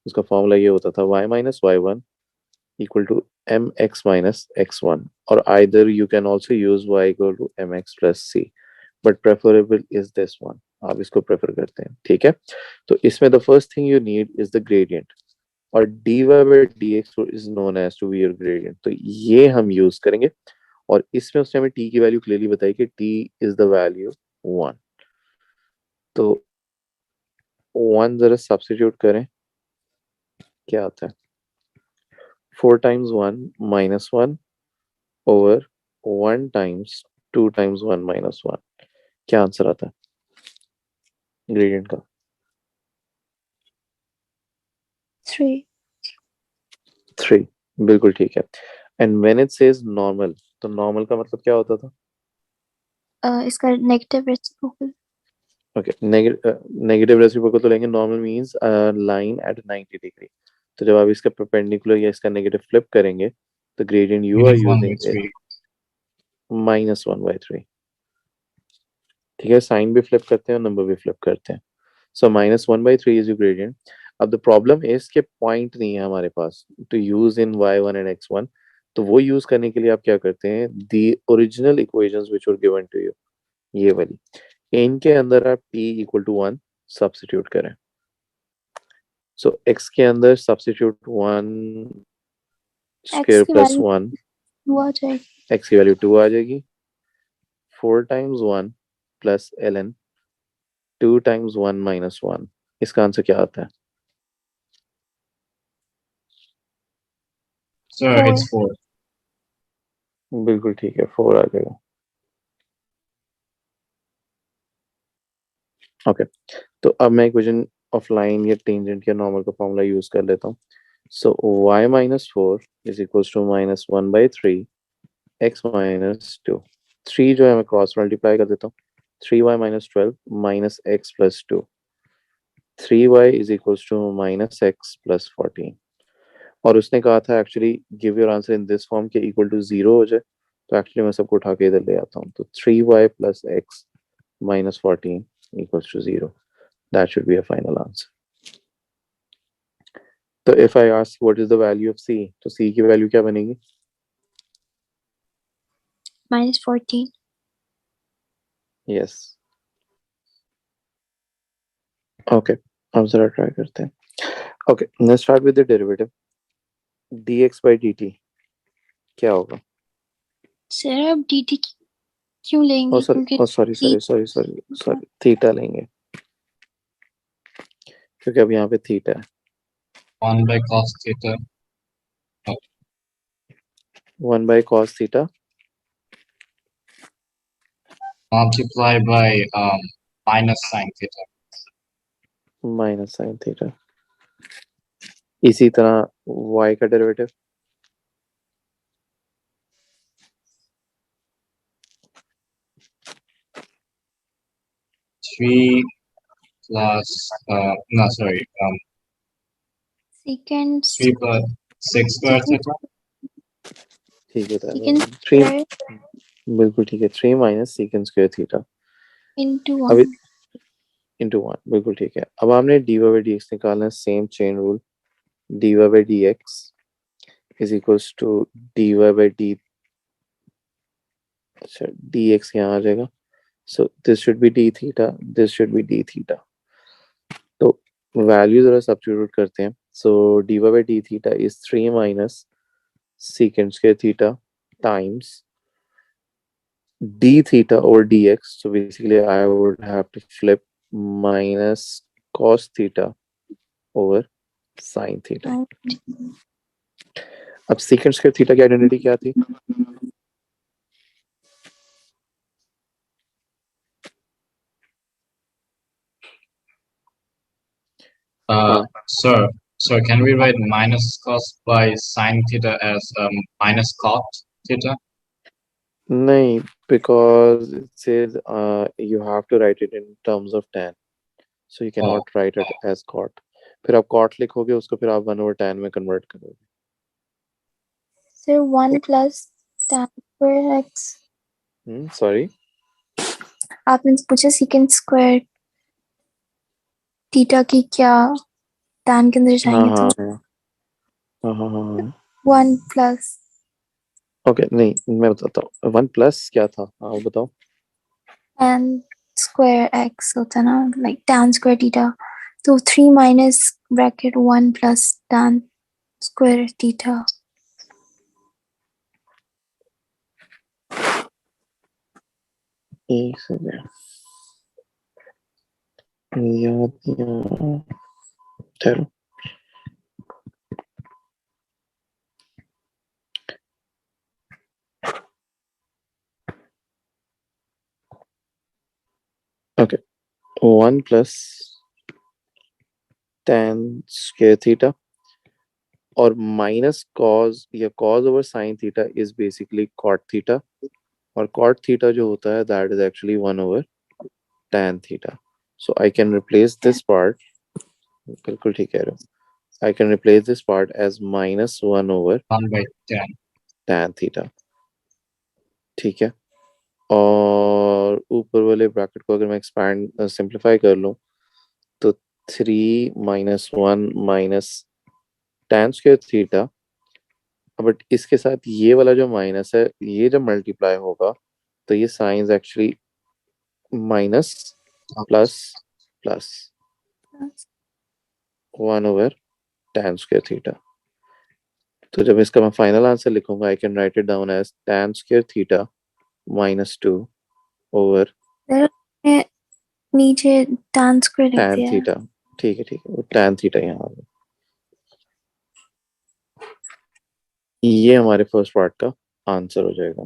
उसका फॉर्मूला ये होता था y minus y1 equal to mx minus x1, or either you can also use y equal to mx plus c, but preferable is this one. आप इसको prefer करते हैं, ठीक है. तो इसमें the first thing you need is the gradient, और dy by dx is known as to be your gradient. तो ये हम यूज करेंगे, और इसमें उसने हमें t की वैल्यू क्लियरली बताई कि t is the value 1. तो 1 जरा सब्स्टिट्यूट करें, क्या आता है? 4 times 1 minus 1 over 1 times 2 times 1 minus 1. क्या आंसर आता है ग्रेडियंट का? 3. बिल्कुल ठीक है. And when it says normal, तो नॉर्मल का मतलब क्या होता था? इसका negative reciprocal. Okay, negative reciprocal तो लेंगे. Normal means line at 90 degree. तो जब आप इसका परपेंडिकुलर या इसका नेगेटिव फ्लिप करेंगे, तो gradient you are Minus 1 by using 3. -1/3. ठीक है, साइन भी फ्लिप करते हैं और नंबर भी फ्लिप करते हैं. So -1/3 is your gradient. अब द प्रॉब्लम इज के पॉइंट नहीं है हमारे पास to use in y1 and x1. तो वो यूज करने के लिए आप क्या करते हैं, the original equations which were given to you, ये वाली, इनके अंदर आप t इक्वल टू 1 सब्स्टिट्यूट करें. सो x के अंदर सब्स्टिट्यूट 1 स्क्वायर की प्लस वैल्यू 1, 2 आ जाएगी. x की वैल्यू 2 आ जाएगी. 4 times 1 plus ln 2 times 1 minus 1. इसका आंसर क्या आता है? So it's 4. बिल्कुल ठीक है, 4 आ जाएगा. ओके, तो अब मैं इक्वेशन ऑफ लाइन या टेंजेंट या नॉर्मल का फॉर्मूला यूज कर लेता हूँ. सो y minus 4 is equals to -1/3 x minus 2. 3 जो है मैं क्रॉस मल्टीप्लाई कर देता हूँ. 3y minus 12 minus x plus 2. 3y is equals to -x plus 14. और उसने कहा था actually give your answer in this form के इक्वल टू 0 हो जाए. तो एक्चुअली मैं सबको उठा के इधर ले आता हूँ. तो 3y plus x minus 14 equals to 0. That should be a final answer. तो if I ask what is the value of c, तो c की वैल्यू क्या बनेगी? -14. Yes. Okay, अब जरा ट्राई करते हैं. Okay, let's start with the derivative. dx by dt क्या होगा? सर अब dt क्यों लेंगे? सॉरी थीटा लेंगे, क्योंकि अब यहाँ पे थीटा है. 1 by cos theta. 1 by cos theta Multiply by minus sin theta. minus sin theta. इसी तरह y का derivative 3 plus secant 3 plus 6 square theta. ठीक है. secant 3 square बिल्कुल ठीक है. 3 minus secant square theta into अभी 1. into 1 बिल्कुल ठीक है. अब हमने dy by dx निकालना है. Same chain rule, dy by dx is equals to dy by d. अच्छा, dx यहाँ आ जाएगा. So this should be d theta, this should be d theta. तो वैल्यू जरा सब्स्टिट्यूट करते हैं. So dy by d theta is 3 minus secant square theta times d theta over dx. So basically I would have to flip minus cos theta over sin theta. अब secant square theta की identity क्या थी? Sir, can we write minus cos by sin theta as minus cot theta? नहीं, because it says you have to write it in terms of tan, so you cannot write it as cot. फिर आप cot लिखोगे, उसको फिर आप 1/tan में convert करोगे. Sir, 1 plus tan square x. Sorry. आपने पूछा secant square theta की क्या tan के अंदर जाएंगे तो हाँ. 1 plus Okay, नहीं मैं बताता हूँ. 1 plus क्या था? हाँ वो बताओ. tan square x होता है ना, like tan square theta. तो 3 minus bracket 1 plus tan square theta. एक सेकंड. याद ठहरो. Okay, 1 plus tan square theta और minus cos या cos over sin theta is basically cot theta, और cot theta जो होता है that is actually 1 over tan theta. So I can replace this part. बिल्कुल ठीक कह रहे हो. I can replace this part as minus 1 over 1/tan. tan theta. ठीक है. और ऊपर वाले ब्रैकेट को अगर मैं एक्सपैंड सिंप्लीफाई कर लूं तो 3 minus 1 minus tan square theta. But इसके साथ ये वाला जो माइनस है, ये जब मल्टीप्लाई होगा तो ये science actually minus plus plus 1 over tan square theta. तो जब इसका मैं फाइनल आंसर लिखूंगा, I can write it down as tan square theta minus 2 over नीचे tan square लिख tan दिया. theta. ठीक है, वो tan theta यहाँ आ गया. ये हमारे फर्स्ट पार्ट का आंसर हो जाएगा.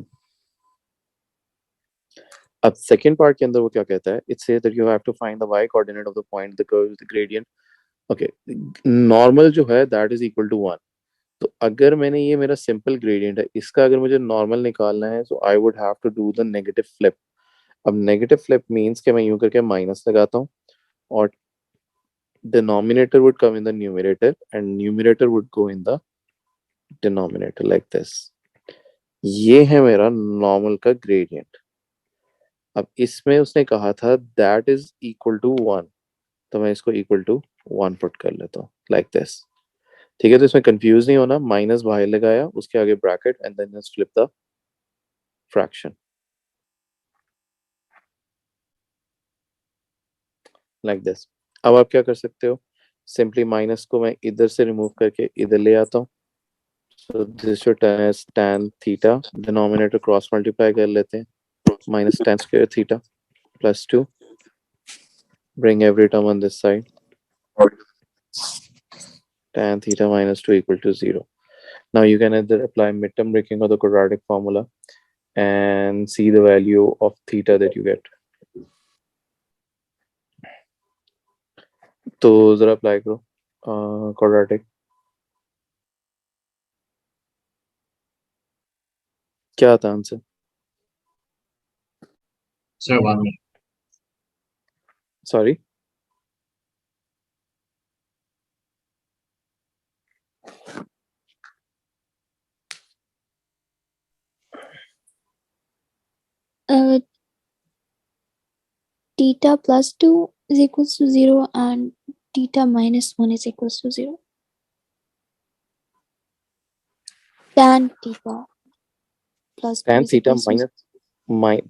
अब सेकंड पार्ट के अंदर वो क्या कहता है? It says that you have to find the y coordinate of the point the curve the gradient. Okay, normal जो है दैट इज इक्वल टू 1. तो अगर मैंने ये मेरा सिंपल ग्रेडियंट है, इसका अगर मुझे नॉर्मल निकालना है so I would have to do the negative flip. अब नेगेटिव फ्लिप मींस कि मैं यूं करके माइनस लगाता हूं और denominator would come in the numerator and numerator would go in the denominator like this. ये है मेरा नॉर्मल का ग्रेडियंट. अब इसमें उसने कहा था दैट इज इक्वल टू 1, तो मैं इसको इक्वल टू 1 पुट कर लेता हूँ लाइक दिस. ठीक है, तो इसमें कंफ्यूज नहीं होना. माइनस बाहर लगाया, उसके आगे bracket and then just flip the fraction like this. अब आप क्या कर सकते हो? सिंपली माइनस को मैं इधर से रिमूव करके इधर ले आता हूँ. So this should turn as tan theta. Denominator cross multiply कर लेते हैं. Minus tan square theta plus 2. Bring every term on this side. Tan theta minus 2 equal to 0. Now you can either apply midterm breaking or the quadratic formula and see the value of theta that you get. तो जरा apply करो quadratic. क्या था answer? Sir, 1 minute. Sorry, Theta plus 2 is equals to 0 and theta minus 1 is equals to 0. Tan theta plus 2 tan is theta equals to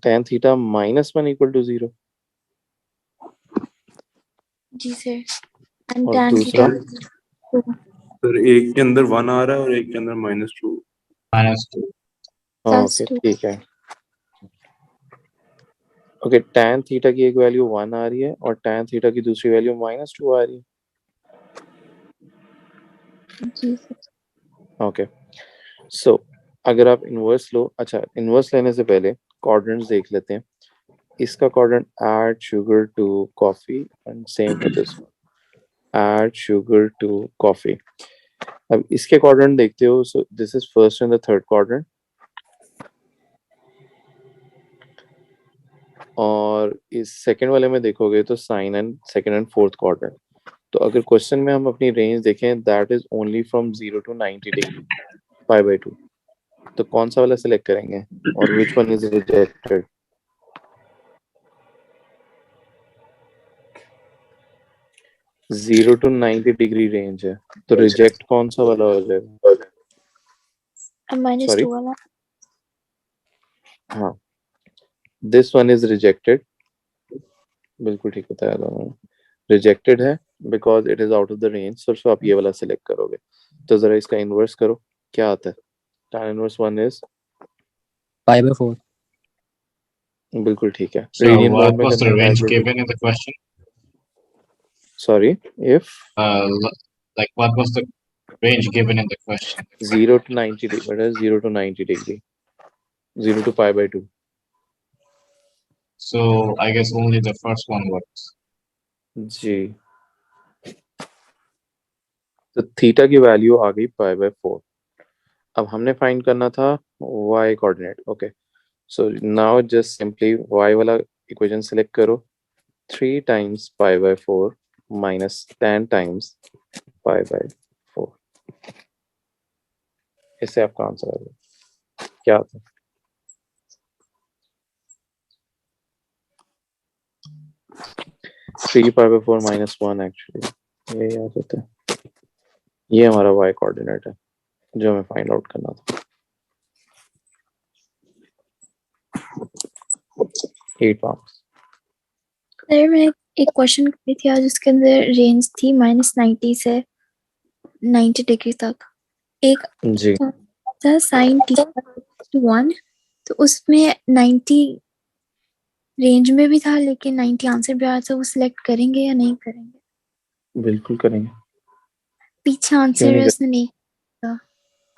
tan theta minus 1 equal to 0. जी sir. And और tan दूसरा theta sir एक के अंदर 1 आ रहा है और एक के अंदर -2. -2. plus okay 2. ठीक है. ओके, tan थीटा की एक वैल्यू 1 आ रही है और tan थीटा की दूसरी वैल्यू -2 आ रही है। जी सर। ओके, सो अगर आप इनवर्स लो, अच्छा इनवर्स लेने से पहले कोऑर्डिनेट्स देख लेते हैं। इसका coordinate add sugar to coffee and same for this one, add sugar to coffee. अब इसके कोऑर्डिनेट देखते हो, so this is first and the third coordinate, और इस सेकंड वाले में देखोगे तो sine and second and fourth coordinate. तो अगर क्वेश्चन में हम अपनी रेंज देखें, that is only from 0 to 90 degree π/2, तो कौन सा वाला सिलेक्ट करेंगे और which one is rejected? Zero to 90 degree range है, तो रिजेक्ट कौन सा वाला हो जाएगा? Sorry? -2 वाला। हाँ, दिस वन इज रिजेक्टेड, बिल्कुल ठीक बताया दोनों, रिजेक्टेड है because it is out of the range. सो आप ये वाला सिलेक्ट करोगे, तो जरा इसका इनवर्स करो, क्या आता है? tan inverse 1 is π/4। बिल्कुल ठीक है। So रेडियन what मोड में was the करना है, range calculate- given in the question? Sorry, if Like what was the range given in the question? 0 to 90 degree, what is 0 to 90 degree? 0 to π/2. So I guess only the first one works. जी, तो theta की value आ गई π/4। अब हमने find करना था y coordinate. Okay, so now just simply y वाला equation select करो, 3 times π/4 minus 10 times π/4। इससे आपका आंसर आ गया। क्या था? थ्री π/4 -1 एक्चुअली ये याद होता है। ये हमारा y कोऑर्डिनेट है जो हमें फाइंड आउट करना था। 8 मार्क्स। सर मैं एक क्वेश्चन कर रही थी आज, उसके अंदर रेंज थी -90 से 90 डिग्री तक। एक जी, था sin θ 1, तो उसमें 90 रेंज में भी था लेकिन 90 आंसर भी आया था, वो सिलेक्ट करेंगे या नहीं करेंगे? बिल्कुल करेंगे। पीछे क्यों आंसर नहीं उसने नहीं।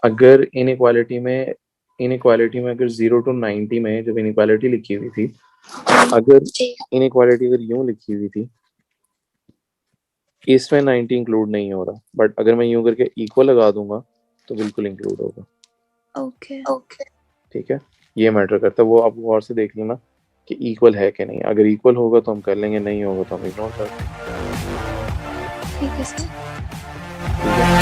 अगर इनइक्वालिटी में अगर 0 to 90 में जब इनइक्वालिटी लिखी हुई थी, अगर इनइक्वालिटी अगर यूं लिखी हुई थी, इसमें 90 इंक्लूड नहीं हो रहा, बट अगर मैं यूं करके इक्वल लगा दूंगा तो बिल्कुल इंक्लूड होगा। ओके ठीक है, ये मैटर करता है। वो आप गौर से देख लेना कि इक्वल है कि नहीं। अगर इक्वल होगा तो हम कर लेंगे, नहीं होगा तो हम इग्नोर कर देंगे। ठीक है सर। ठीक है।